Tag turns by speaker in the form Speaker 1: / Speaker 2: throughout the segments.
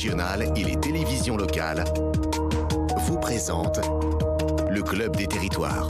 Speaker 1: régionales et les télévisions locales vous présentent le Club des territoires.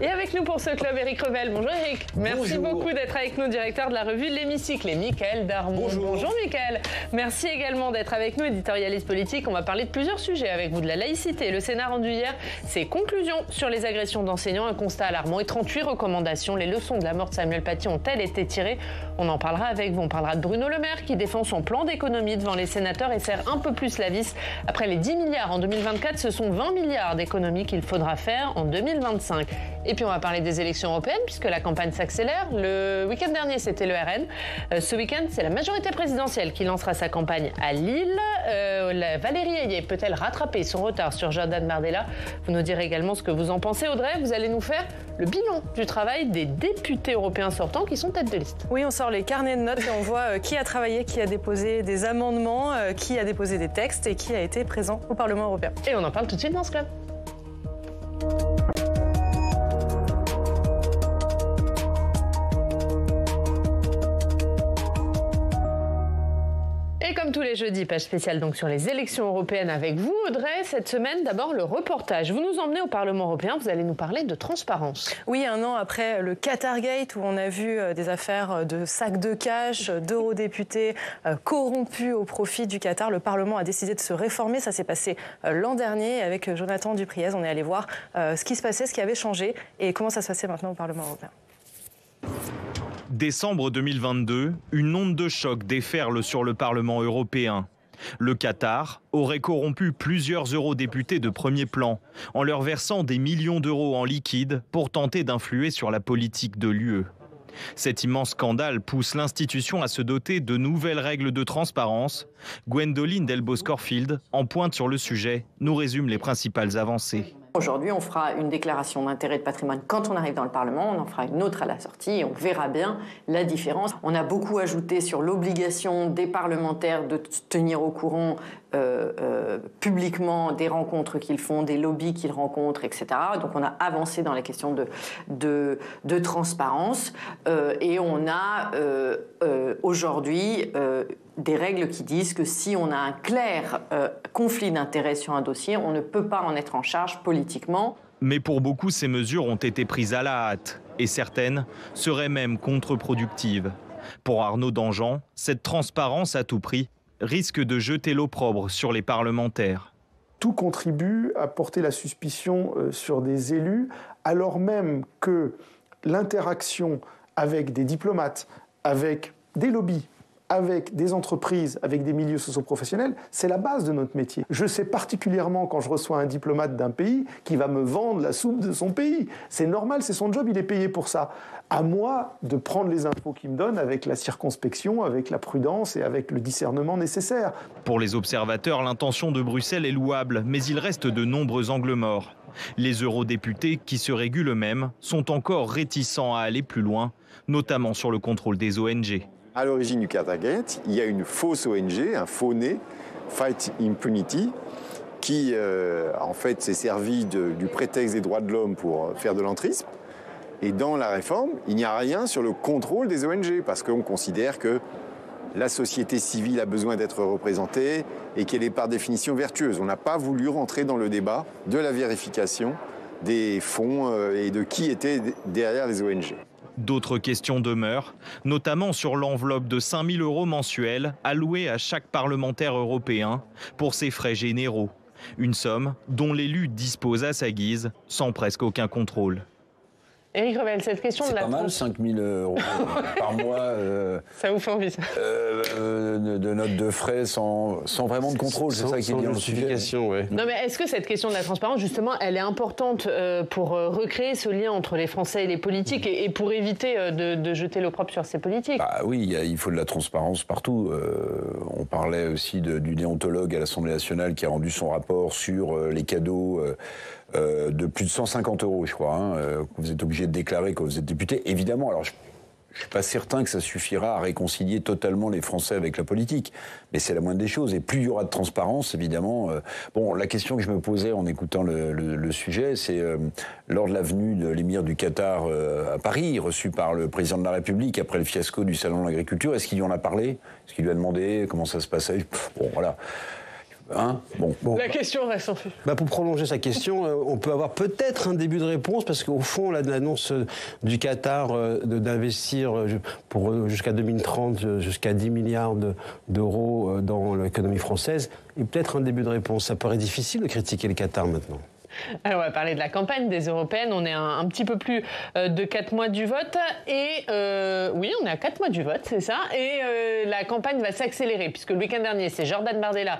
Speaker 2: Et avec nous pour ce club, Éric Revel. Bonjour Éric. Merci beaucoup d'être avec nous, directeur de la revue L'Hémicycle. Et Mickaël Darmon. Bonjour Mickaël. Merci également d'être avec nous, éditorialiste politique. On va parler de plusieurs sujets avec vous, de la laïcité. Le Sénat a rendu hier ses conclusions sur les agressions d'enseignants. Un constat alarmant et 38 recommandations. Les leçons de la mort de Samuel Paty ont-elles été tirées? On en parlera avec vous. On parlera de Bruno Le Maire qui défend son plan d'économie devant les sénateurs et serre un peu plus la vis. Après les 10 milliards en 2024, ce sont 20 milliards d'économies qu'il faudra faire en 2025. Et puis on va parler des élections européennes puisque la campagne s'accélère. Le week-end dernier, c'était le RN. Ce week-end, c'est la majorité présidentielle qui lancera sa campagne à Lille. Valérie Ayé peut-elle rattraper son retard sur Jordan Bardella? Vous nous direz également ce que vous en pensez. Audrey, vous allez nous faire le bilan du travail des députés européens sortants qui sont tête de liste.
Speaker 3: Oui, on sort les carnets de notes et on voit qui a travaillé, qui a déposé des amendements, qui a déposé des textes et qui a été présent au Parlement européen.
Speaker 2: Et on en parle tout de suite dans ce club. Comme tous les jeudis, page spéciale donc sur les élections européennes avec vous, Audrey. Cette semaine, d'abord le reportage. Vous nous emmenez au Parlement européen, vous allez nous parler de transparence.
Speaker 3: Oui, un an après le Qatargate, où on a vu des affaires de sacs de cash, d'eurodéputés corrompus au profit du Qatar, le Parlement a décidé de se réformer. Ça s'est passé l'an dernier avec Jonathan Dupriez. On est allé voir ce qui se passait, ce qui avait changé et comment ça se passait maintenant au Parlement européen.
Speaker 4: Décembre 2022, une onde de choc déferle sur le Parlement européen. Le Qatar aurait corrompu plusieurs eurodéputés de premier plan en leur versant des millions d'euros en liquide pour tenter d'influer sur la politique de l'UE. Cet immense scandale pousse l'institution à se doter de nouvelles règles de transparence. Gwendoline Delbos-Corfield, en pointe sur le sujet, nous résume les principales avancées.
Speaker 5: Aujourd'hui, on fera une déclaration d'intérêt de patrimoine quand on arrive dans le Parlement, on en fera une autre à la sortie et on verra bien la différence. On a beaucoup ajouté sur l'obligation des parlementaires de tenir au courant publiquement des rencontres qu'ils font, des lobbies qu'ils rencontrent, etc. Donc on a avancé dans les questions de transparence et on a aujourd'hui des règles qui disent que si on a un clair conflit d'intérêts sur un dossier, on ne peut pas en être en charge politiquement.
Speaker 4: Mais pour beaucoup, ces mesures ont été prises à la hâte et certaines seraient même contre-productives. Pour Arnaud Danjean, cette transparence à tout prix risque de jeter l'opprobre sur les parlementaires.
Speaker 6: Tout contribue à porter la suspicion sur des élus, alors même que l'interaction avec des diplomates, avec des lobbies, avec des entreprises, avec des milieux socio-professionnels, c'est la base de notre métier. Je sais particulièrement quand je reçois un diplomate d'un pays qui va me vendre la soupe de son pays. C'est normal, c'est son job, il est payé pour ça. À moi de prendre les infos qu'il me donne avec la circonspection, avec la prudence et avec le discernement nécessaire.
Speaker 4: Pour les observateurs, l'intention de Bruxelles est louable, mais il reste de nombreux angles morts. Les eurodéputés, qui se régulent eux-mêmes, sont encore réticents à aller plus loin, notamment sur le contrôle des ONG.
Speaker 7: À l'origine du Qatargate, il y a une fausse ONG, un faux nez, Fight Impunity, qui en fait s'est servi du prétexte des droits de l'homme pour faire de l'entrisme. Et dans la réforme, il n'y a rien sur le contrôle des ONG, parce qu'on considère que la société civile a besoin d'être représentée et qu'elle est par définition vertueuse. On n'a pas voulu rentrer dans le débat de la vérification des fonds et de qui était derrière les ONG.
Speaker 4: D'autres questions demeurent, notamment sur l'enveloppe de 5 000 € mensuels allouée à chaque parlementaire européen pour ses frais généraux. Une somme dont l'élu dispose à sa guise, sans presque aucun contrôle.
Speaker 2: Éric Revel, cette question de la...
Speaker 8: C'est pas mal, 5 000 € par mois
Speaker 2: ça vous fait envie, ça
Speaker 8: de notes de frais sans vraiment de contrôle, c'est ça qui est bien le sujet.
Speaker 2: Ouais. Non, mais est-ce que cette question de la transparence, justement, elle est importante pour recréer ce lien entre les Français et les politiques et pour éviter de jeter l'opprobre sur ces politiques?
Speaker 8: Bah oui, il faut de la transparence partout. On parlait aussi du déontologue à l'Assemblée nationale qui a rendu son rapport sur les cadeaux de plus de 150 €, je crois, que vous êtes obligé de déclarer quand vous êtes député. Évidemment, alors Je ne suis pas certain que ça suffira à réconcilier totalement les Français avec la politique. Mais c'est la moindre des choses. Et plus il y aura de transparence, évidemment... Bon, la question que je me posais en écoutant le sujet, c'est lors de la venue de l'émir du Qatar à Paris, reçu par le président de la République après le fiasco du Salon de l'Agriculture, est-ce qu'il lui en a parlé? Est-ce qu'il lui a demandé comment ça se passait? Bon, voilà.
Speaker 2: Bon. La question reste en suspens.
Speaker 9: Pour prolonger sa question, on peut avoir peut-être un début de réponse, parce qu'au fond, l'annonce du Qatar d'investir jusqu'à 2030 jusqu'à 10 milliards d'euros dans l'économie française est peut-être un début de réponse. Ça paraît difficile de critiquer le Qatar maintenant.
Speaker 2: Alors on va parler de la campagne des Européennes. On est un petit peu plus de 4 mois du vote. Et oui, on est à 4 mois du vote, c'est ça. Et la campagne va s'accélérer, puisque le week-end dernier, c'est Jordan Bardella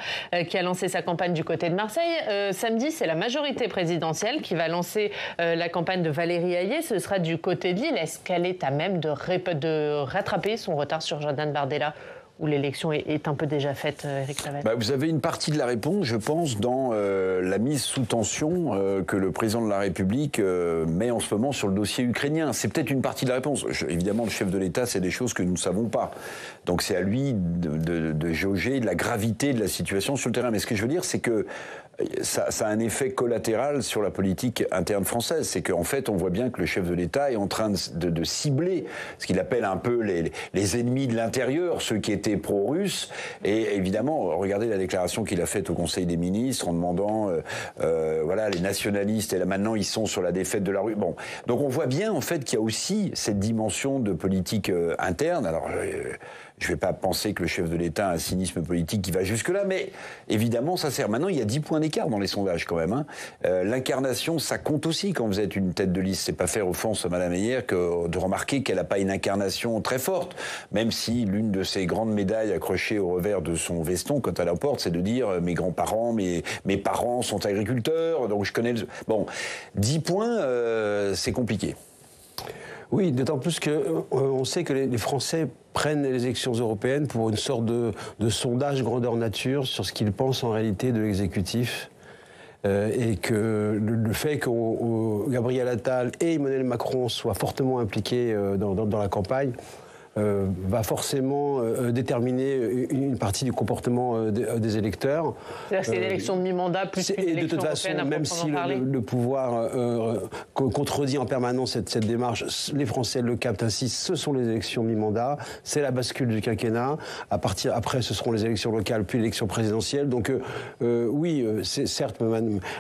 Speaker 2: qui a lancé sa campagne du côté de Marseille. Samedi, c'est la majorité présidentielle qui va lancer la campagne de Valérie Hayé. Ce sera du côté de Lille. Est-ce qu'elle est à même de rattraper son retard sur Jordan Bardella, où l'élection est un peu déjà faite, Éric Revel?
Speaker 8: Vous avez une partie de la réponse, je pense, dans la mise sous tension que le président de la République met en ce moment sur le dossier ukrainien. C'est peut-être une partie de la réponse. Évidemment, le chef de l'État, c'est des choses que nous ne savons pas. Donc c'est à lui de jauger de la gravité de la situation sur le terrain. Mais ce que je veux dire, c'est que ça a un effet collatéral sur la politique interne française. C'est qu'en fait, on voit bien que le chef de l'État est en train de cibler ce qu'il appelle un peu les ennemis de l'intérieur, ceux qui étaient pro-russes. Et évidemment, regardez la déclaration qu'il a faite au Conseil des ministres en demandant, voilà, les nationalistes, et là maintenant ils sont sur la défaite de la rue. Bon, donc on voit bien en fait qu'il y a aussi cette dimension de politique interne. Alors, je ne vais pas penser que le chef de l'État a un cynisme politique qui va jusque-là, mais évidemment, ça sert. Maintenant, il y a 10 points d'écart dans les sondages, quand même. L'incarnation, ça compte aussi quand vous êtes une tête de liste. C'est pas faire offense à Mme Hayé que de remarquer qu'elle n'a pas une incarnation très forte, même si l'une de ses grandes médailles accrochées au revers de son veston, quand elle la porte, c'est de dire mes grands-parents, mes parents sont agriculteurs, donc je connais... Bon, 10 points, c'est compliqué.
Speaker 9: Oui, d'autant plus qu'on sait que les Français prennent les élections européennes pour une sorte de sondage grandeur nature sur ce qu'ils pensent en réalité de l'exécutif. Et que le fait que Gabriel Attal et Emmanuel Macron soient fortement impliqués dans la campagne va forcément déterminer une partie du comportement des électeurs.
Speaker 2: C'est-à-dire que c'est une élection de mi-mandat plus qu'une élection
Speaker 9: de toute façon,
Speaker 2: européenne,
Speaker 9: même si le pouvoir contredit en permanence cette démarche, les Français le captent ainsi, ce sont les élections de mi-mandat, c'est la bascule du quinquennat, après ce seront les élections locales, puis l'élection présidentielle. Donc oui, c'est certes,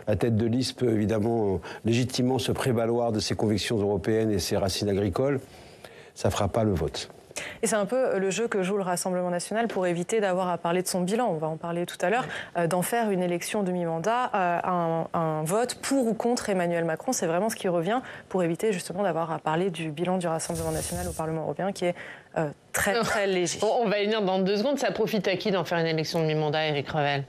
Speaker 9: la tête de liste peut évidemment légitimement se prévaloir de ses convictions européennes et ses racines agricoles, ça ne fera pas le vote.
Speaker 3: Et c'est un peu le jeu que joue le Rassemblement national pour éviter d'avoir à parler de son bilan, on va en parler tout à l'heure, d'en faire une élection de mi-mandat, un vote pour ou contre Emmanuel Macron. C'est vraiment ce qui revient pour éviter justement d'avoir à parler du bilan du Rassemblement national au Parlement européen qui est très très léger.
Speaker 2: On va y venir dans 2 secondes. Ça profite à qui d'en faire une élection de mi-mandat, Éric Revel?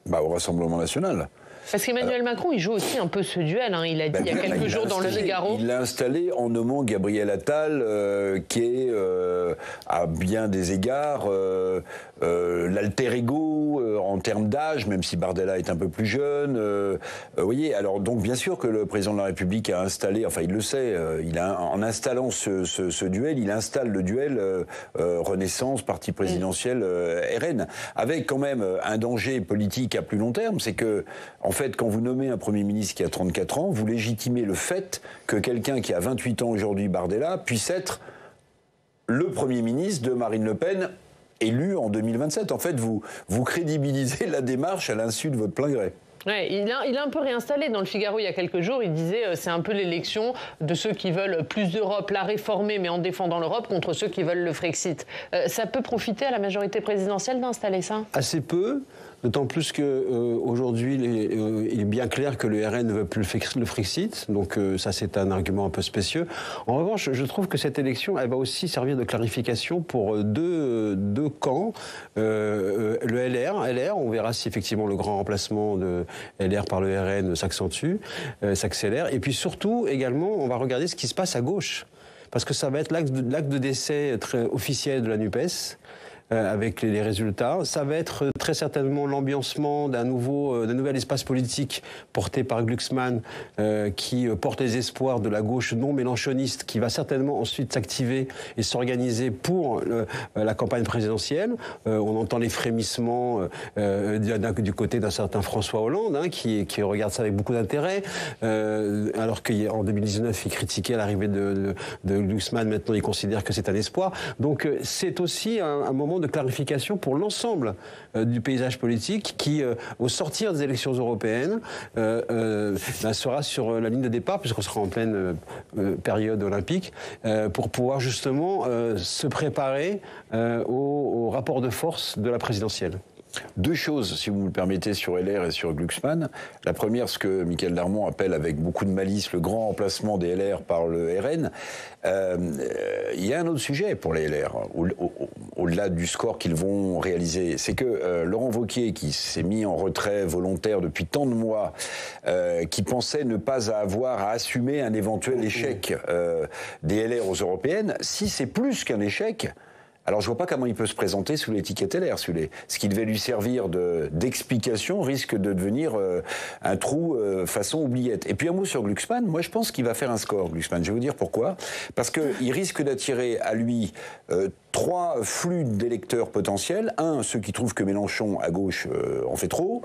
Speaker 8: Au Rassemblement national.
Speaker 2: Parce qu'Emmanuel Macron, il joue aussi un peu ce duel. Il a dit il y a quelques jours dans le Figaro.
Speaker 8: Il l'a installé en nommant Gabriel Attal, qui est, à bien des égards, l'alter ego en termes d'âge, même si Bardella est un peu plus jeune. Vous voyez, alors donc bien sûr que le président de la République a installé, enfin il le sait, en installant ce duel, il installe le duel Renaissance, parti présidentiel RN, avec quand même un danger politique à plus long terme, c'est que en fait, quand vous nommez un Premier ministre qui a 34 ans, vous légitimez le fait que quelqu'un qui a 28 ans aujourd'hui, Bardella, puisse être le Premier ministre de Marine Le Pen, élu en 2027. En fait, vous crédibilisez la démarche à l'insu de votre plein gré.
Speaker 2: Ouais, il a un peu réinstallé dans le Figaro il y a quelques jours. Il disait c'est un peu l'élection de ceux qui veulent plus d'Europe, la réformer, mais en défendant l'Europe, contre ceux qui veulent le Frexit. Ça peut profiter à la majorité présidentielle d'installer ça? Assez
Speaker 9: peu. D'autant plus qu'aujourd'hui, il est bien clair que le RN ne veut plus le Frexit. Donc ça, c'est un argument un peu spécieux. En revanche, je trouve que cette élection, elle va aussi servir de clarification pour deux camps. Le LR, on verra si effectivement le grand remplacement de LR par le RN s'accentue, s'accélère. Et puis surtout, également, on va regarder ce qui se passe à gauche. Parce que ça va être l'acte de décès très officiel de la NUPES. avec les résultats. Ça va être très certainement l'ambiancement d'un nouvel espace politique porté par Glucksmann, qui porte les espoirs de la gauche non mélenchoniste, qui va certainement ensuite s'activer et s'organiser pour la campagne présidentielle. On entend les frémissements du côté d'un certain François Hollande, hein, qui regarde ça avec beaucoup d'intérêt, alors qu'en 2019, il critiquait l'arrivée de Glucksmann. Maintenant, il considère que c'est un espoir. Donc, c'est aussi un moment de clarification pour l'ensemble du paysage politique qui, au sortir des élections européennes, sera sur la ligne de départ, puisqu'on sera en pleine période olympique, pour pouvoir justement se préparer au rapport de force de la présidentielle.
Speaker 8: Deux choses, si vous me le permettez, sur LR et sur Glucksmann. La première, ce que Michaël Darmon appelle avec beaucoup de malice le grand remplacement des LR par le RN. Il y a un autre sujet pour les LR, au-delà du score qu'ils vont réaliser. C'est que Laurent Wauquiez, qui s'est mis en retrait volontaire depuis tant de mois, qui pensait ne pas avoir à assumer un éventuel échec des LR aux européennes, si c'est plus qu'un échec, alors je vois pas comment il peut se présenter sous l'étiquette LR. Ce qui devait lui servir d'explication risque de devenir un trou façon oubliette. Et puis un mot sur Glucksmann. Moi je pense qu'il va faire un score, Glucksmann. Je vais vous dire pourquoi. Parce qu'il risque d'attirer à lui 3 flux d'électeurs potentiels. 1, ceux qui trouvent que Mélenchon à gauche en fait trop.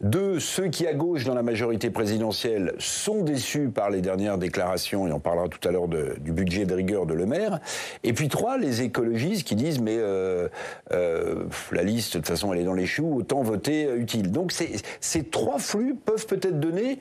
Speaker 8: 2, ceux qui à gauche dans la majorité présidentielle sont déçus par les dernières déclarations, et on parlera tout à l'heure du budget de rigueur de Le Maire. Et puis 3, les écologistes qui disent mais la liste de toute façon elle est dans les choux, autant voter utile. Donc ces 3 flux peuvent peut-être donner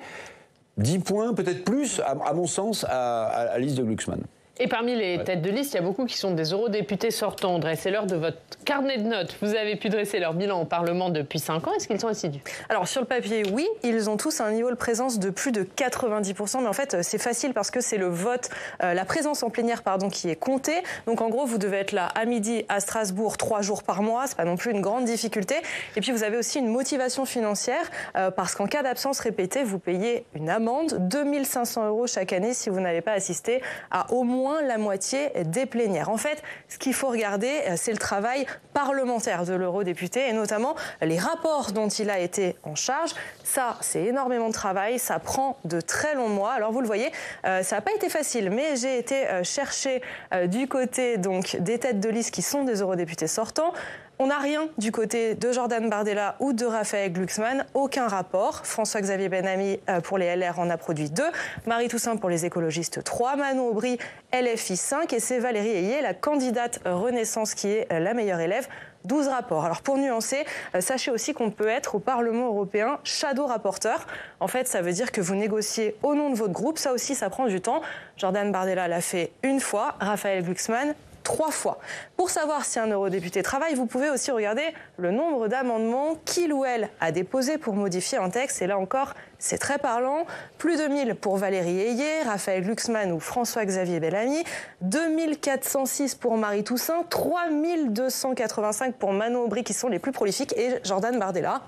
Speaker 8: 10 points, peut-être plus, à mon sens, à la liste de Glucksmann.
Speaker 2: Et parmi les têtes de liste, il y a beaucoup qui sont des eurodéputés sortants. Dressez-leur de votre carnet de notes. Vous avez pu dresser leur bilan au Parlement depuis 5 ans. Est-ce qu'ils sont assidus?
Speaker 3: Alors, sur le papier, oui. Ils ont tous un niveau de présence de plus de 90%. Mais en fait, c'est facile parce que c'est le vote, la présence en plénière, qui est comptée. Donc, en gros, vous devez être là à midi à Strasbourg 3 jours par mois. C'est pas non plus une grande difficulté. Et puis, vous avez aussi une motivation financière parce qu'en cas d'absence répétée, vous payez une amende, 2 500 € chaque année si vous n'avez pas assisté à au moins la moitié des plénières. En fait, ce qu'il faut regarder, c'est le travail parlementaire de l'eurodéputé et notamment les rapports dont il a été en charge. Ça, c'est énormément de travail, ça prend de très longs mois. Alors vous le voyez, ça n'a pas été facile, mais j'ai été chercher du côté donc des têtes de liste qui sont des eurodéputés sortants. On n'a rien du côté de Jordan Bardella ou de Raphaël Glucksmann, aucun rapport. François-Xavier Bellamy pour les LR en a produit 2, Marie Toussaint pour les écologistes 3, Manon Aubry LFI 5 et c'est Valérie Ayé, la candidate Renaissance qui est la meilleure élève. 12 rapports. Alors pour nuancer, sachez aussi qu'on peut être au Parlement européen shadow rapporteur. En fait, ça veut dire que vous négociez au nom de votre groupe. Ça aussi, ça prend du temps. Jordan Bardella l'a fait 1 fois, Raphaël Glucksmann 3 fois. Pour savoir si un eurodéputé travaille, vous pouvez aussi regarder le nombre d'amendements qu'il ou elle a déposés pour modifier un texte. Et là encore, c'est très parlant. Plus de 1000 pour Valérie Ayé, Raphaël Glucksmann ou François-Xavier Bellamy. 2406 pour Marie Toussaint. 3285 pour Manon Aubry qui sont les plus prolifiques. Et Jordan Bardella,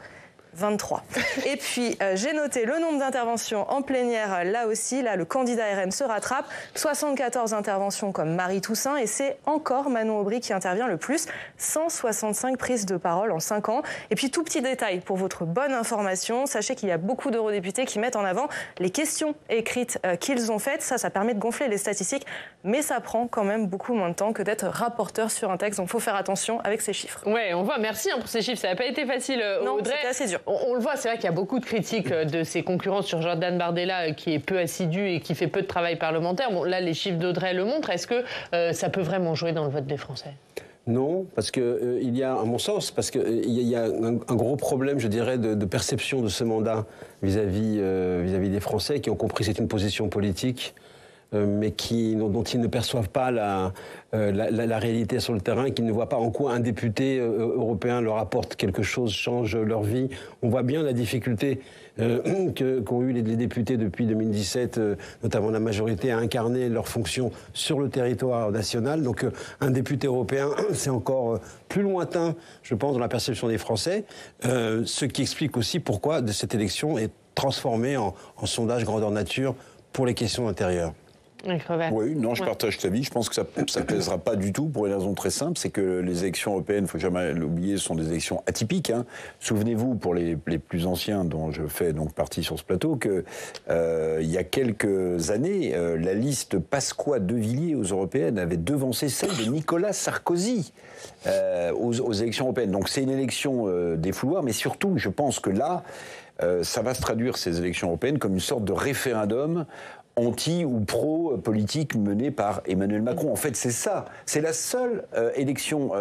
Speaker 3: 23. Et puis, j'ai noté le nombre d'interventions en plénière. Là aussi, le candidat RN se rattrape. 74 interventions comme Marie Toussaint. Et c'est encore Manon Aubry qui intervient le plus. 165 prises de parole en 5 ans. Et puis, tout petit détail pour votre bonne information. Sachez qu'il y a beaucoup d'eurodéputés qui mettent en avant les questions écrites qu'ils ont faites. Ça permet de gonfler les statistiques. Mais ça prend quand même beaucoup moins de temps que d'être rapporteur sur un texte. Donc, il faut faire attention avec ces chiffres.
Speaker 2: Ouais, on voit. Merci pour ces chiffres. Ça n'a pas été facile,
Speaker 3: non,
Speaker 2: Audrey.
Speaker 3: C'était assez dur.
Speaker 2: On le voit, c'est vrai qu'il y a beaucoup de critiques de ses concurrents sur Jordan Bardella qui est peu assidu et qui fait peu de travail parlementaire. Bon, là, les chiffres d'Audrey le montrent. Est-ce que ça peut vraiment jouer dans le vote des Français ?
Speaker 9: Non, parce que il y a, à mon sens, parce que il y a un gros problème, je dirais, de perception de ce mandat vis-à-vis des Français qui ont compris que c'est une position politique, mais dont ils ne perçoivent pas la réalité sur le terrain, qu'ils ne voient pas en quoi un député européen leur apporte quelque chose, change leur vie. On voit bien la difficulté qu'ont eu les députés depuis 2017, notamment la majorité, à incarner leurs fonctions sur le territoire national. Donc un député européen, c'est encore plus lointain, je pense, dans la perception des Français, ce qui explique aussi pourquoi cette élection est transformée en sondage grandeur nature pour les questions intérieures.
Speaker 8: Oui, non, je partage ta vie. Je pense que ça ne pèsera pas du tout pour une raison très simple, c'est que les élections européennes, il ne faut jamais l'oublier, sont des élections atypiques. Hein. Souvenez-vous, pour les plus anciens dont je fais donc partie sur ce plateau, qu'il y a quelques années, la liste Pasqua-De Villiers aux européennes avait devancé celle de Nicolas Sarkozy aux élections européennes. Donc c'est une élection des fouloirs, mais surtout, je pense que là, ça va se traduire, ces élections européennes, comme une sorte de référendum anti- ou pro-politique menée par Emmanuel Macron. En fait, c'est ça. C'est la seule élection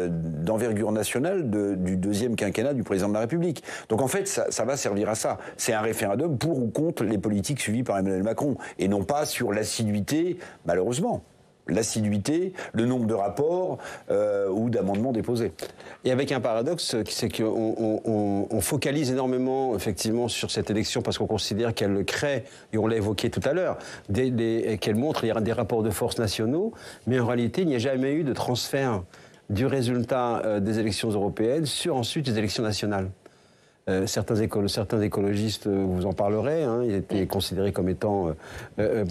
Speaker 8: d'envergure nationale du deuxième quinquennat du président de la République. Donc en fait, ça va servir à ça. C'est un référendum pour ou contre les politiques suivies par Emmanuel Macron, et non pas sur l'assiduité, malheureusement. L'assiduité, le nombre de rapports ou d'amendements déposés.
Speaker 9: Et avec un paradoxe, c'est qu'on focalise énormément effectivement sur cette élection parce qu'on considère qu'elle crée, et on l'a évoqué tout à l'heure, qu'elle montre il y a des rapports de force nationaux, mais en réalité il n'y a jamais eu de transfert du résultat des élections européennes sur ensuite les élections nationales. Certains écologistes vous en parleraient, hein, il était considéré comme étant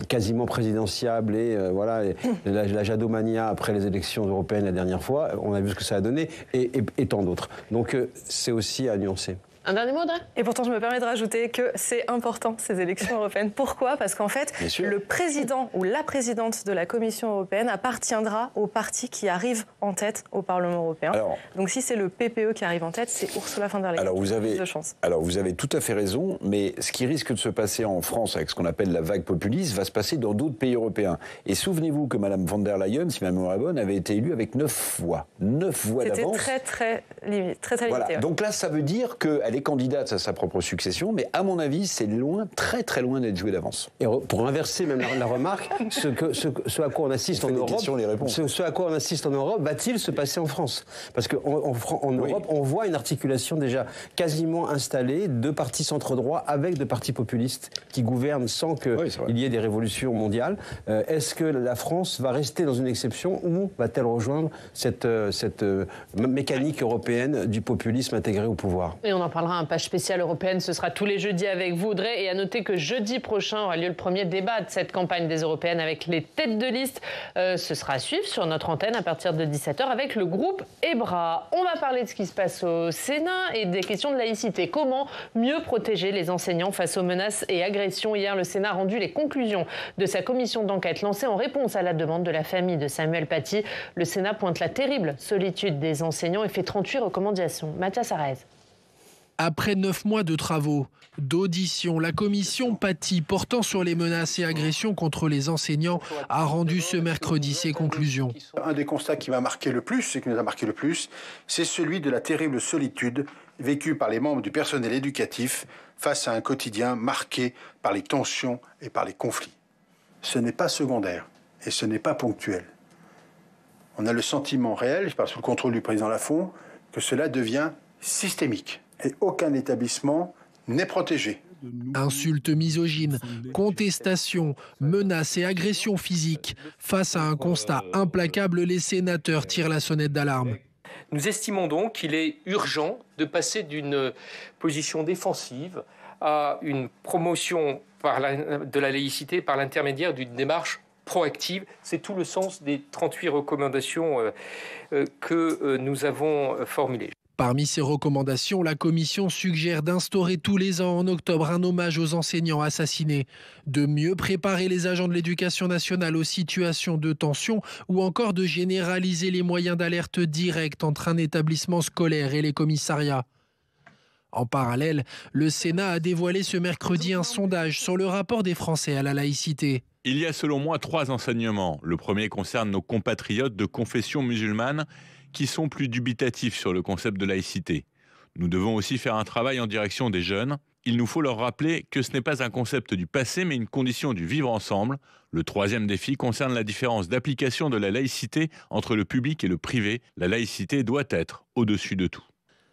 Speaker 9: quasiment présidentiable et voilà, la jadomania après les élections européennes la dernière fois, on a vu ce que ça a donné, et tant d'autres. Donc c'est aussi à nuancer.
Speaker 2: Un dernier mot, Audrey ?
Speaker 3: Et pourtant, je me permets de rajouter que c'est important, ces élections européennes. Pourquoi ? Parce qu'en fait, le président ou la présidente de la Commission européenne appartiendra au parti qui arrive en tête au Parlement européen. Donc si c'est le PPE qui arrive en tête, c'est Ursula von der Leyen.
Speaker 8: Alors vous avez tout à fait raison, mais ce qui risque de se passer en France avec ce qu'on appelle la vague populiste va se passer dans d'autres pays européens. Et souvenez-vous que Mme von der Leyen, si ma mémoire est bonne, avait été élue avec 9 voix. 9 voix d'avance.
Speaker 3: C'était très limité.
Speaker 8: Voilà.
Speaker 3: Ouais.
Speaker 8: Donc là, ça veut dire qu'elle est candidate à sa propre succession, mais à mon avis, c'est loin, très très loin d'être joué d'avance.
Speaker 9: Et pour inverser même la remarque, ce à quoi on assiste en Europe, ce à quoi on assiste en Europe, va-t-il se passer en France ? Parce qu'en Europe, on voit une articulation déjà quasiment installée de partis centre-droit avec de partis populistes qui gouvernent sans qu'il y ait des révolutions mondiales. Est-ce que la France va rester dans une exception ou va-t-elle rejoindre cette mécanique européenne du populisme intégré au pouvoir ?
Speaker 2: Et on en parlera un page spéciale européenne, ce sera tous les jeudis avec vous, Audrey. Et à noter que jeudi prochain aura lieu le premier débat de cette campagne des européennes avec les têtes de liste. Ce sera à suivre sur notre antenne à partir de 17h avec le groupe EBRA. On va parler de ce qui se passe au Sénat et des questions de laïcité. Comment mieux protéger les enseignants face aux menaces et agressions ? Hier, le Sénat a rendu les conclusions de sa commission d'enquête lancée en réponse à la demande de la famille de Samuel Paty. Le Sénat pointe la terrible solitude des enseignants et fait 38 recommandations. Mathias Arez.
Speaker 10: Après 9 mois de travaux, d'auditions, la commission Paty portant sur les menaces et agressions contre les enseignants a rendu ce mercredi ses conclusions.
Speaker 11: Un des constats qui m'a marqué le plus, et qui nous a marqué le plus, c'est celui de la terrible solitude vécue par les membres du personnel éducatif face à un quotidien marqué par les tensions et par les conflits. Ce n'est pas secondaire et ce n'est pas ponctuel. On a le sentiment réel, je parle sous le contrôle du président Lafont, que cela devient systémique. Et aucun établissement n'est protégé.
Speaker 10: Insultes misogynes, contestations, menaces et agressions physiques. Face à un constat implacable, les sénateurs tirent la sonnette d'alarme.
Speaker 12: Nous estimons donc qu'il est urgent de passer d'une position défensive à une promotion de la laïcité par l'intermédiaire d'une démarche proactive. C'est tout le sens des 38 recommandations que nous avons formulées.
Speaker 10: Parmi ces recommandations, la Commission suggère d'instaurer tous les ans en octobre un hommage aux enseignants assassinés, de mieux préparer les agents de l'éducation nationale aux situations de tension ou encore de généraliser les moyens d'alerte directe entre un établissement scolaire et les commissariats. En parallèle, le Sénat a dévoilé ce mercredi un sondage sur le rapport des Français à la laïcité.
Speaker 13: Il y a selon moi 3 enseignements. Le premier concerne nos compatriotes de confession musulmane qui sont plus dubitatifs sur le concept de laïcité. Nous devons aussi faire un travail en direction des jeunes. Il nous faut leur rappeler que ce n'est pas un concept du passé, mais une condition du vivre ensemble. Le troisième défi concerne la différence d'application de la laïcité entre le public et le privé. La laïcité doit être au-dessus de tout.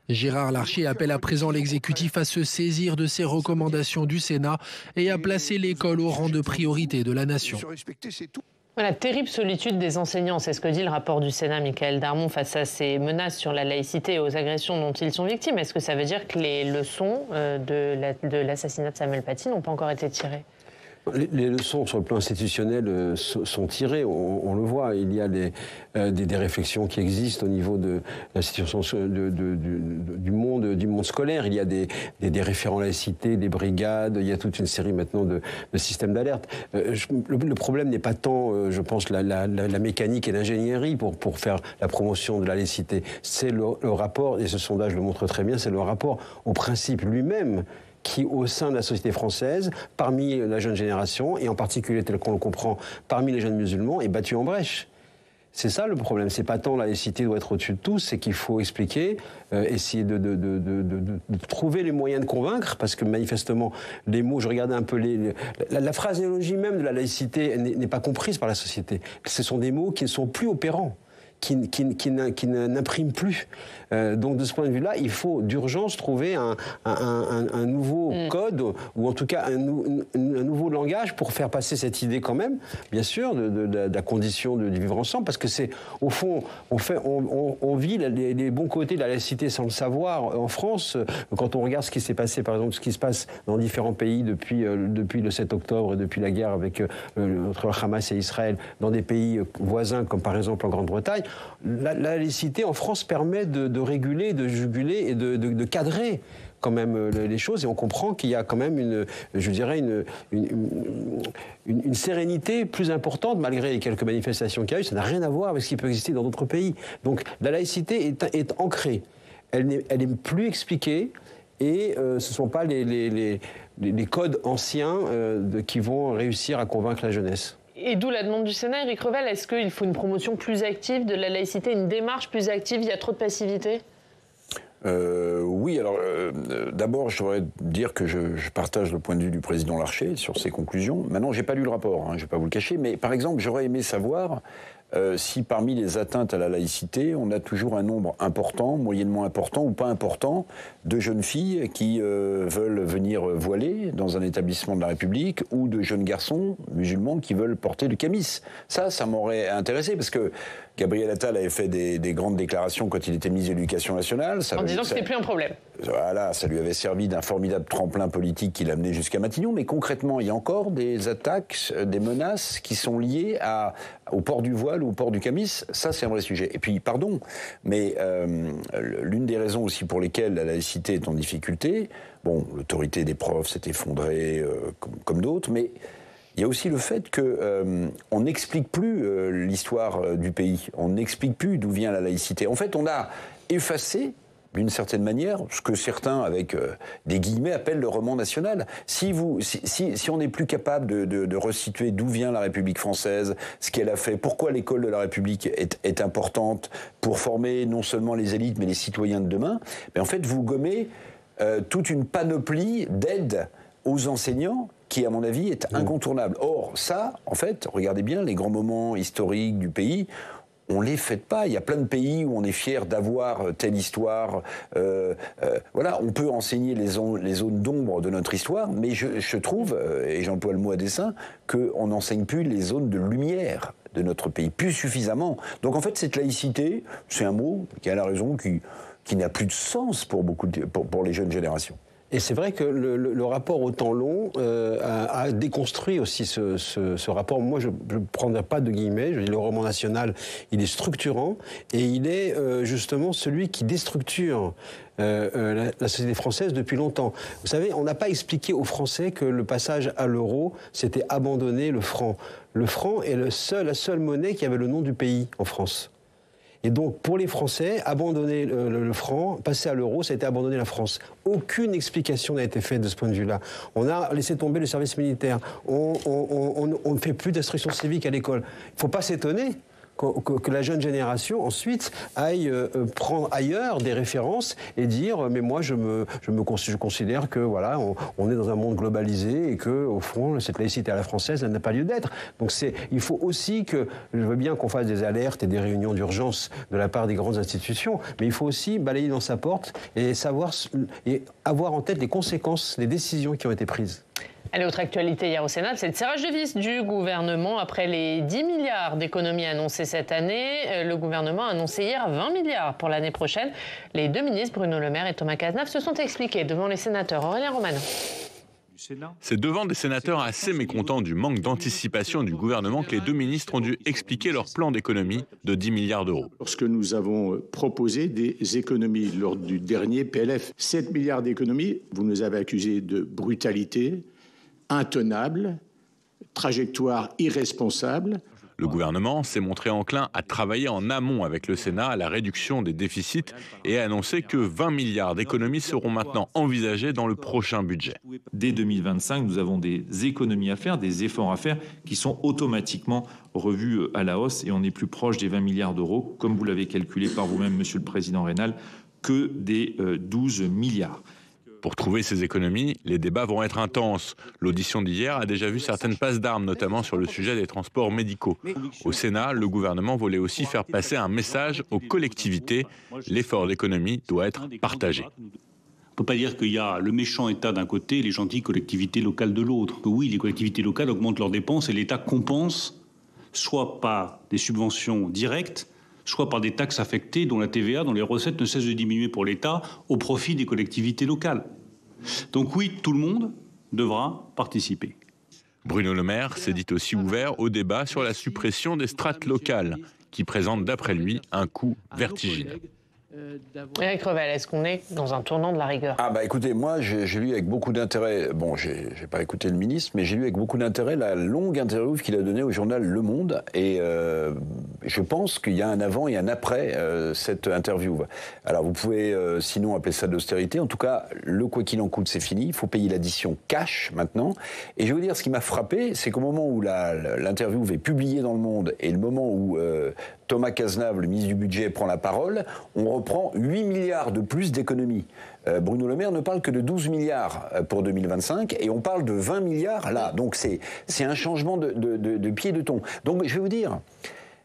Speaker 10: Gérard Larcher appelle à présent l'exécutif à se saisir de ces recommandations du Sénat et à placer l'école au rang de priorité de la nation.
Speaker 2: La terrible solitude des enseignants, c'est ce que dit le rapport du Sénat, Michaël Darmon, face à ces menaces sur la laïcité et aux agressions dont ils sont victimes. Est-ce que ça veut dire que les leçons de l'assassinat de Samuel Paty n'ont pas encore été tirées ?
Speaker 9: Les leçons sur le plan institutionnel sont tirées, on le voit. Il y a des réflexions qui existent au niveau de l'institution du monde scolaire. Il y a des référents laïcité, des brigades, il y a toute une série maintenant de systèmes d'alerte. Le problème n'est pas tant, je pense, la mécanique et l'ingénierie pour faire la promotion de la laïcité. C'est le rapport, et ce sondage le montre très bien, c'est le rapport au principe lui-même qui, au sein de la société française, parmi la jeune génération, et en particulier tel qu'on le comprend, parmi les jeunes musulmans, est battu en brèche. C'est ça le problème. C'est pas tant la laïcité doit être au-dessus de tout, c'est qu'il faut expliquer, essayer de trouver les moyens de convaincre, parce que manifestement, les mots, je regardais un peu la phraséologie même de la laïcité n'est pas comprise par la société. Ce sont des mots qui ne sont plus opérants, qui n'impriment plus. Donc de ce point de vue-là, il faut d'urgence trouver un nouveau code, ou en tout cas un nouveau langage pour faire passer cette idée quand même, bien sûr, de la condition de vivre ensemble, parce que c'est, au fond, on vit les bons côtés de la laïcité sans le savoir en France. Quand on regarde ce qui s'est passé, par exemple, ce qui se passe dans différents pays depuis le 7 octobre, depuis la guerre entre le Hamas et Israël, dans des pays voisins, comme par exemple en Grande-Bretagne, la laïcité en France permet de réguler, de juguler et de cadrer quand même les choses, et on comprend qu'il y a quand même une sérénité plus importante malgré les quelques manifestations qu'il y a eu. Ça n'a rien à voir avec ce qui peut exister dans d'autres pays. Donc la laïcité est ancrée, elle n'est plus expliquée, et ce ne sont pas les codes anciens qui vont réussir à convaincre la jeunesse.
Speaker 2: Et d'où la demande du Sénat, Éric Revel, est-ce qu'il faut une promotion plus active de la laïcité, une démarche plus active? Il y a trop de passivité?
Speaker 8: Oui, alors d'abord, je voudrais dire que je partage le point de vue du président Larcher sur ses conclusions. Maintenant, j'ai pas lu le rapport, je ne vais pas vous le cacher, mais par exemple, j'aurais aimé savoir si parmi les atteintes à la laïcité, on a toujours un nombre important, moyennement important ou pas important, de jeunes filles qui veulent venir voiler dans un établissement de la République, ou de jeunes garçons musulmans qui veulent porter du camis. Ça m'aurait intéressé, parce que Gabriel Attal avait fait des grandes déclarations quand il était ministre de l'Éducation nationale.
Speaker 2: En disant que c'était plus un problème.
Speaker 8: Voilà, ça lui avait servi d'un formidable tremplin politique qui l'a mené jusqu'à Matignon. Mais concrètement, il y a encore des attaques, des menaces qui sont liées au port du voile ou au port du camis. Ça, c'est un vrai sujet. Et puis, pardon, mais l'une des raisons aussi pour lesquelles la laïcité est en difficulté, bon, l'autorité des profs s'est effondrée comme d'autres, mais il y a aussi le fait qu'on n'explique plus l'histoire du pays. On n'explique plus d'où vient la laïcité. En fait, on a effacé, d'une certaine manière, ce que certains, avec des guillemets, appellent le roman national. Si on n'est plus capable de resituer d'où vient la République française, ce qu'elle a fait, pourquoi l'école de la République est importante pour former non seulement les élites, mais les citoyens de demain, mais en fait, vous gommez toute une panoplie d'aides aux enseignants qui, à mon avis, est incontournable. Or, ça, en fait, regardez bien, les grands moments historiques du pays, on ne les fête pas. Il y a plein de pays où on est fier d'avoir telle histoire. Voilà, on peut enseigner les zones d'ombre de notre histoire, mais je trouve, et j'emploie le mot à dessein, qu'on n'enseigne plus les zones de lumière de notre pays, plus suffisamment. Donc en fait, cette laïcité, c'est un mot qui a la raison, qui n'a plus de sens pour les jeunes générations.
Speaker 9: Et c'est vrai que le rapport au temps long a déconstruit aussi ce rapport. Moi, je ne prendrai pas de guillemets. Je dis, le roman national, il est structurant, et il est justement celui qui déstructure la société française depuis longtemps. Vous savez, on n'a pas expliqué aux Français que le passage à l'euro, c'était abandonner le franc. Le franc est la seule monnaie qui avait le nom du pays en France. Et donc, pour les Français, abandonner le franc, passer à l'euro, ça a été abandonner la France. Aucune explication n'a été faite de ce point de vue-là. On a laissé tomber le service militaire. On ne fait plus d'instruction civique à l'école. Il ne faut pas s'étonner que la jeune génération ensuite aille prendre ailleurs des références et dire mais moi je considère que voilà on est dans un monde globalisé et que au fond cette laïcité à la française elle n'a pas lieu d'être. Donc il faut aussi que, je veux bien qu'on fasse des alertes et des réunions d'urgence de la part des grandes institutions, mais il faut aussi balayer dans sa porte et savoir et avoir en tête les conséquences des décisions qui ont été prises.
Speaker 2: Allez, autre actualité hier au Sénat, c'est le serrage de vis du gouvernement. Après les 10 milliards d'économies annoncées cette année, le gouvernement a annoncé hier 20 milliards pour l'année prochaine. Les deux ministres, Bruno Le Maire et Thomas Cazenave, se sont expliqués devant les sénateurs. Aurélien Romano.
Speaker 13: C'est devant des sénateurs assez mécontents du manque d'anticipation du gouvernement que les deux ministres ont dû expliquer leur plan d'économie de 10 milliards d'euros.
Speaker 14: Lorsque nous avons proposé des économies lors du dernier PLF, 7 milliards d'économies, vous nous avez accusés de brutalité, intenable, trajectoire irresponsable.
Speaker 13: Le gouvernement s'est montré enclin à travailler en amont avec le Sénat à la réduction des déficits et a annoncé que 20 milliards d'économies seront maintenant envisagées dans le prochain budget.
Speaker 15: Dès 2025, nous avons des économies à faire, des efforts à faire qui sont automatiquement revus à la hausse et on est plus proche des 20 milliards d'euros, comme vous l'avez calculé par vous-même, Monsieur le Président Raynal, que des 12 milliards.
Speaker 13: Pour trouver ces économies, les débats vont être intenses. L'audition d'hier a déjà vu certaines passes d'armes, notamment sur le sujet des transports médicaux. Au Sénat, le gouvernement voulait aussi faire passer un message aux collectivités. L'effort d'économie doit être partagé.
Speaker 16: On ne peut pas dire qu'il y a le méchant État d'un côté et les gentilles collectivités locales de l'autre. Oui, les collectivités locales augmentent leurs dépenses et l'État compense, soit par des subventions directes, soit par des taxes affectées dont la TVA, dont les recettes ne cessent de diminuer pour l'État au profit des collectivités locales. Donc oui, tout le monde devra participer.
Speaker 13: Bruno Le Maire s'est dit aussi ouvert au débat sur la suppression des strates locales, qui présentent d'après lui un coût vertigineux.
Speaker 2: Éric Revel, est-ce qu'on est dans un tournant de la rigueur?
Speaker 8: Ah bah écoutez, moi j'ai lu avec beaucoup d'intérêt, bon j'ai pas écouté le ministre, mais j'ai lu avec beaucoup d'intérêt la longue interview qu'il a donnée au journal Le Monde et je pense qu'il y a un avant et un après cette interview. Alors vous pouvez sinon appeler ça de l'austérité, en tout cas le quoi qu'il en coûte c'est fini, il faut payer l'addition cash maintenant et je vais vous dire ce qui m'a frappé, c'est qu'au moment où l'interview est publiée dans Le Monde et le moment où Thomas Cazenave, le ministre du Budget, prend la parole, on reprend 8 milliards de plus d'économies. Bruno Le Maire ne parle que de 12 milliards pour 2025 et on parle de 20 milliards là. Donc c'est un changement de pied de ton. Donc je vais vous dire,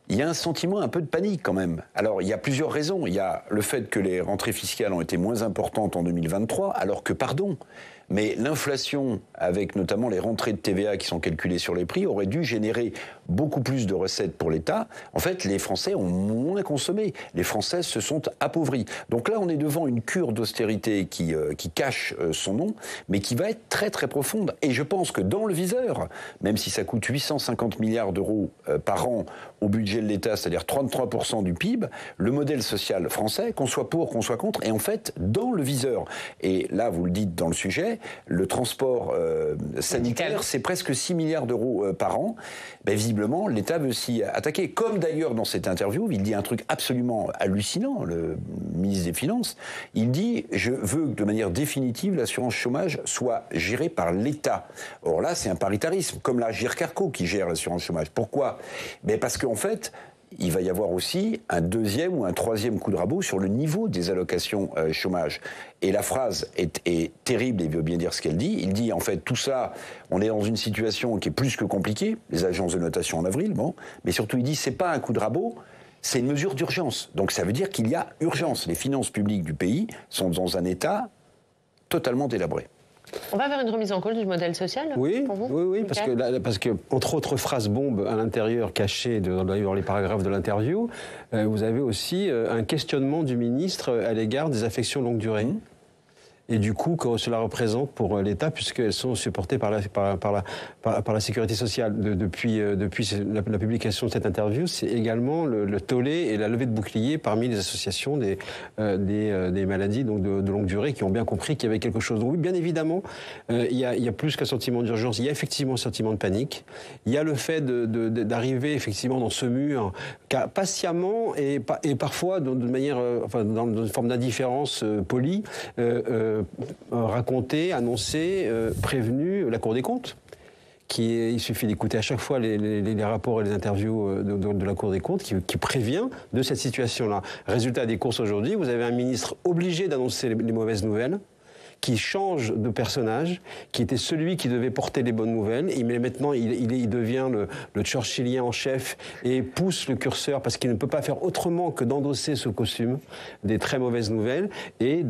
Speaker 8: il y a un sentiment un peu de panique quand même. Alors il y a plusieurs raisons. Il y a le fait que les rentrées fiscales ont été moins importantes en 2023, alors que, pardon, mais l'inflation, avec notamment les rentrées de TVA qui sont calculées sur les prix, aurait dû générer beaucoup plus de recettes pour l'État. En fait, les Français ont moins consommé. Les Français se sont appauvris. Donc là, on est devant une cure d'austérité qui cache son nom, mais qui va être très très profonde. Et je pense que dans le viseur, même si ça coûte 850 milliards d'euros par an au budget de l'État, c'est-à-dire 33% du PIB, le modèle social français, qu'on soit pour, qu'on soit contre, est en fait dans le viseur. Et là, vous le dites dans le sujet, le transport sanitaire, c'est presque 6 milliards d'euros par an. Ben, visiblement, l'État veut s'y attaquer. Comme d'ailleurs, dans cette interview, il dit un truc absolument hallucinant, le ministre des Finances. Il dit « Je veux que de manière définitive, l'assurance chômage soit gérée par l'État ». Or là, c'est un paritarisme, comme la GIRC-ARCO qui gère l'assurance chômage. Pourquoi? Ben parce qu'en fait, il va y avoir aussi un deuxième ou un troisième coup de rabot sur le niveau des allocations chômage. Et la phrase est terrible et veut bien dire ce qu'elle dit. Il dit, en fait, tout ça, on est dans une situation qui est plus que compliquée, les agences de notation en avril, bon, mais surtout il dit, c'est pas un coup de rabot, c'est une mesure d'urgence. Donc ça veut dire qu'il y a urgence. Les finances publiques du pays sont dans un état totalement délabré.
Speaker 2: On va vers une remise en cause du modèle social pour vous,
Speaker 9: oui, parce que entre autres phrases bombes à l'intérieur, cachées dans les paragraphes de l'interview, vous avez aussi un questionnement du ministre à l'égard des affections longue durée. Et du coup, que cela représente pour l'État, puisqu'elles sont supportées par la sécurité sociale. Depuis la publication de cette interview, c'est également le tollé et la levée de boucliers parmi les associations des maladies donc de longue durée qui ont bien compris qu'il y avait quelque chose. Donc oui, bien évidemment, il y a plus qu'un sentiment d'urgence. Il y a effectivement un sentiment de panique. Il y a le fait d'arriver effectivement dans ce mur patiemment et parfois de manière, dans une forme d'indifférence polie. Raconté, annoncé, prévenu la Cour des comptes. Il suffit d'écouter à chaque fois les rapports et les interviews de la Cour des comptes qui prévient de cette situation-là. Résultat des courses aujourd'hui, vous avez un ministre obligé d'annoncer les mauvaises nouvelles, qui change de personnage, qui était celui qui devait porter les bonnes nouvelles. Mais maintenant, il devient le Churchillien en chef et pousse le curseur parce qu'il ne peut pas faire autrement que d'endosser ce costume des très mauvaises nouvelles et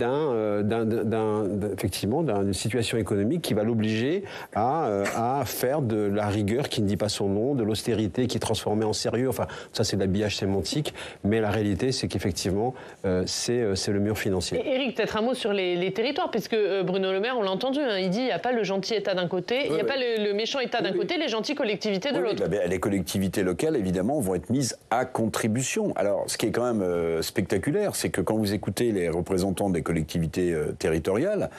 Speaker 9: effectivement d'une situation économique qui va l'obliger à faire de la rigueur qui ne dit pas son nom, de l'austérité qui est transformée en sérieux. Enfin, ça c'est de l'habillage sémantique, mais la réalité c'est qu'effectivement c'est le mur financier.
Speaker 2: Éric, peut-être un mot sur les territoires, puisque que Bruno Le Maire, on l'a entendu, hein, il dit il n'y a pas le gentil État d'un côté, il n'y a pas le méchant État d'un côté, les gentilles collectivités de l'autre.
Speaker 8: Les collectivités locales, évidemment, vont être mises à contribution. Alors, ce qui est quand même spectaculaire, c'est que quand vous écoutez les représentants des collectivités territoriales,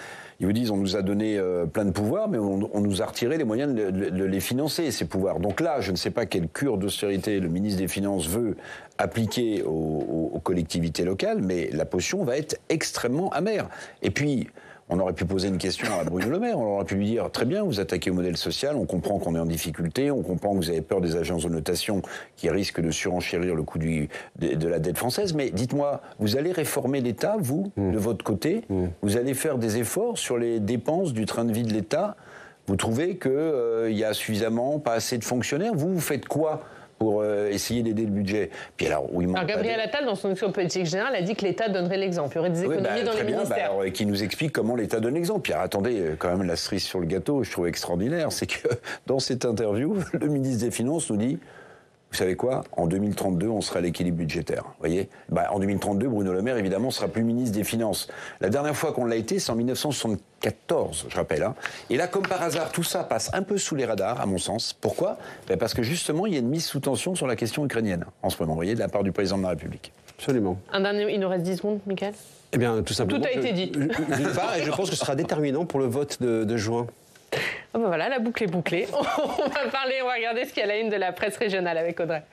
Speaker 8: ils vous disent on nous a donné plein de pouvoirs, mais on nous a retiré les moyens de les financer, ces pouvoirs. Donc là, je ne sais pas quelle cure d'austérité le ministre des Finances veut appliquer aux collectivités locales, mais la potion va être extrêmement amère. Et puis, on aurait pu poser une question à Bruno Le Maire, on aurait pu lui dire, très bien, vous attaquez au modèle social, on comprend qu'on est en difficulté, on comprend que vous avez peur des agences de notation qui risquent de surenchérir le coût de la dette française, mais dites-moi, vous allez réformer l'État, vous, de votre côté, vous allez faire des efforts sur les dépenses du train de vie de l'État, vous trouvez qu'il y a suffisamment, pas assez de fonctionnaires, vous faites quoi pour essayer d'aider le budget. Puis alors,
Speaker 2: Gabriel Attal, dans son discours politique général, a dit que l'État donnerait l'exemple. Il y aurait des économies dans les ministères.
Speaker 8: Qui nous explique comment l'État donne l'exemple. Puis alors, attendez, quand même, la cerise sur le gâteau, je trouve extraordinaire, c'est que dans cette interview, le ministre des Finances nous dit, vous savez quoi, en 2032, on sera à l'équilibre budgétaire. Vous voyez, en 2032, Bruno Le Maire, évidemment, ne sera plus ministre des Finances. La dernière fois qu'on l'a été, c'est en 1974, je rappelle. Hein. Et là, comme par hasard, tout ça passe un peu sous les radars, à mon sens. Pourquoi ? Parce que justement, il y a une mise sous tension sur la question ukrainienne, en ce moment, vous voyez, de la part du président de la République.
Speaker 9: Absolument.
Speaker 2: Un dernier, il nous reste 10 secondes, Mickaël.
Speaker 9: Eh bien, tout simplement.
Speaker 2: Tout a été dit.
Speaker 9: D'une part, et je pense que ce sera déterminant pour le vote de juin.
Speaker 2: Oh ben voilà, la boucle est bouclée. On va regarder ce qu'il y a à la une de la presse régionale avec Audrey.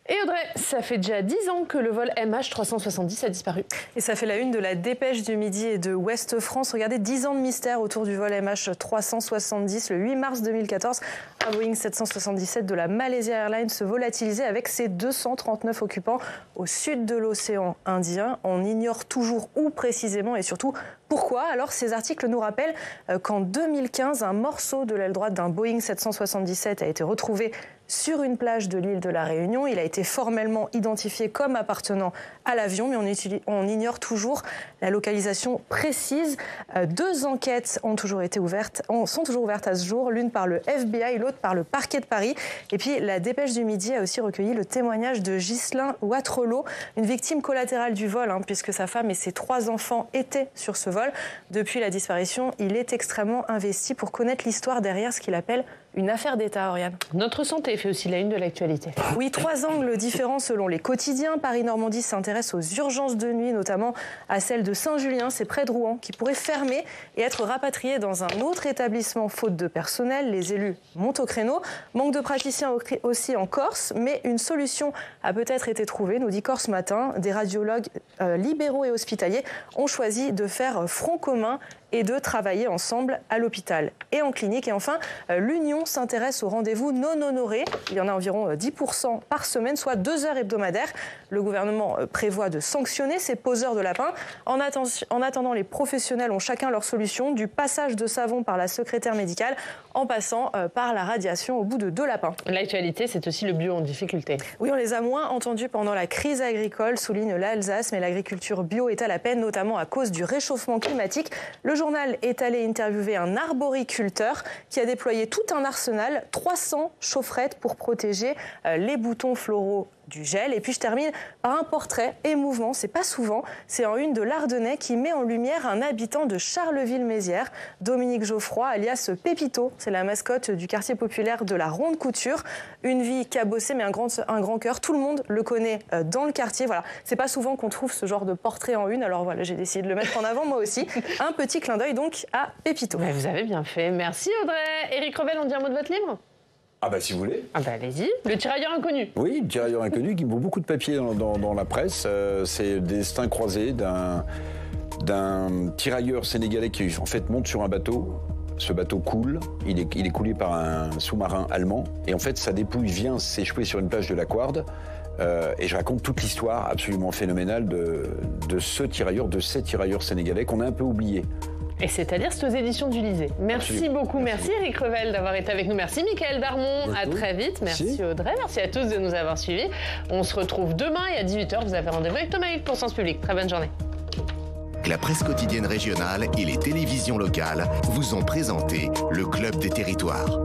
Speaker 2: Et Audrey, ça fait déjà 10 ans que le vol MH370 a disparu.
Speaker 3: Et ça fait la une de la Dépêche du Midi et de Ouest France. Regardez, 10 ans de mystère autour du vol MH370. Le 8 mars 2014, un Boeing 777 de la Malaysia Airlines se volatilisait avec ses 239 occupants au sud de l'océan Indien. On ignore toujours où précisément et surtout pourquoi. Alors, ces articles nous rappellent qu'en 2015, un morceau de l'aile droite d'un Boeing 777 a été retrouvé sur une plage de l'île de la Réunion. Il a été formellement identifié comme appartenant à l'avion, mais on ignore toujours la localisation précise. 2 enquêtes sont toujours ouvertes à ce jour, l'une par le FBI, l'autre par le parquet de Paris. Et puis la Dépêche du Midi a aussi recueilli le témoignage de Ghislain Ouattrelot, une victime collatérale du vol, puisque sa femme et ses 3 enfants étaient sur ce vol. Depuis la disparition, il est extrêmement investi pour connaître l'histoire derrière ce qu'il appelle une affaire d'État, Oriane.
Speaker 2: Notre santé fait aussi la une de l'actualité.
Speaker 3: Oui, 3 angles différents selon les quotidiens. Paris-Normandie s'intéresse aux urgences de nuit, notamment à celle de Saint-Julien, c'est près de Rouen, qui pourrait fermer et être rapatriée dans un autre établissement faute de personnel. Les élus montent au créneau. Manque de praticiens aussi en Corse, mais une solution a peut-être été trouvée, nous dit Corse Matin. Des radiologues libéraux et hospitaliers ont choisi de faire front commun et de travailler ensemble à l'hôpital et en clinique. Et enfin, l'Union s'intéresse aux rendez-vous non honorés. Il y en a environ 10% par semaine, soit 2 heures hebdomadaires. Le gouvernement prévoit de sanctionner ces poseurs de lapins. En attendant, les professionnels ont chacun leur solution, du passage de savon par la secrétaire médicale en passant par la radiation au bout de 2 lapins.
Speaker 2: L'actualité, c'est aussi le bio en difficulté.
Speaker 3: Oui, on les a moins entendus pendant la crise agricole, souligne l'Alsace, mais l'agriculture bio est à la peine, notamment à cause du réchauffement climatique. Le journal est allé interviewer un arboriculteur qui a déployé tout un arsenal, 300 chaufferettes pour protéger les boutons floraux du gel. Et puis je termine par un portrait émouvant, c'est pas souvent, c'est en une de l'Ardennais qui met en lumière un habitant de Charleville-Mézières, Dominique Geoffroy, alias Pépito. C'est la mascotte du quartier populaire de la Ronde Couture. Une vie cabossée mais un grand cœur, tout le monde le connaît dans le quartier. Voilà, c'est pas souvent qu'on trouve ce genre de portrait en une, alors voilà, j'ai décidé de le mettre en avant moi aussi. Un petit clin d'œil donc à Pépito.
Speaker 2: Mais vous avez bien fait, merci Audrey. Éric Revel, on dit un mot de votre livre ?
Speaker 8: Ah bah si vous voulez.
Speaker 2: Ah bah allez-y. Le tirailleur inconnu.
Speaker 8: Oui, le tirailleur inconnu qui vaut beaucoup de papier dans la presse. C'est des destins croisés d'un tirailleur sénégalais qui en fait monte sur un bateau. Ce bateau coule, il est coulé par un sous-marin allemand. Et en fait, sa dépouille vient s'échouer sur une plage de la Couarde. Et je raconte toute l'histoire absolument phénoménale de ces tirailleurs sénégalais qu'on a un peu oubliés.
Speaker 2: Et c'est-à-dire, c'est aux éditions du Lycée. Merci beaucoup. Merci Éric Revel d'avoir été avec nous. Merci Mickaël Darmon. À très vite. Merci Audrey. Merci à tous de nous avoir suivis. On se retrouve demain et à 18h. Vous avez rendez-vous avec Thomas Hugues pour Sens Public. Très bonne journée.
Speaker 1: La presse quotidienne régionale et les télévisions locales vous ont présenté le Club des territoires.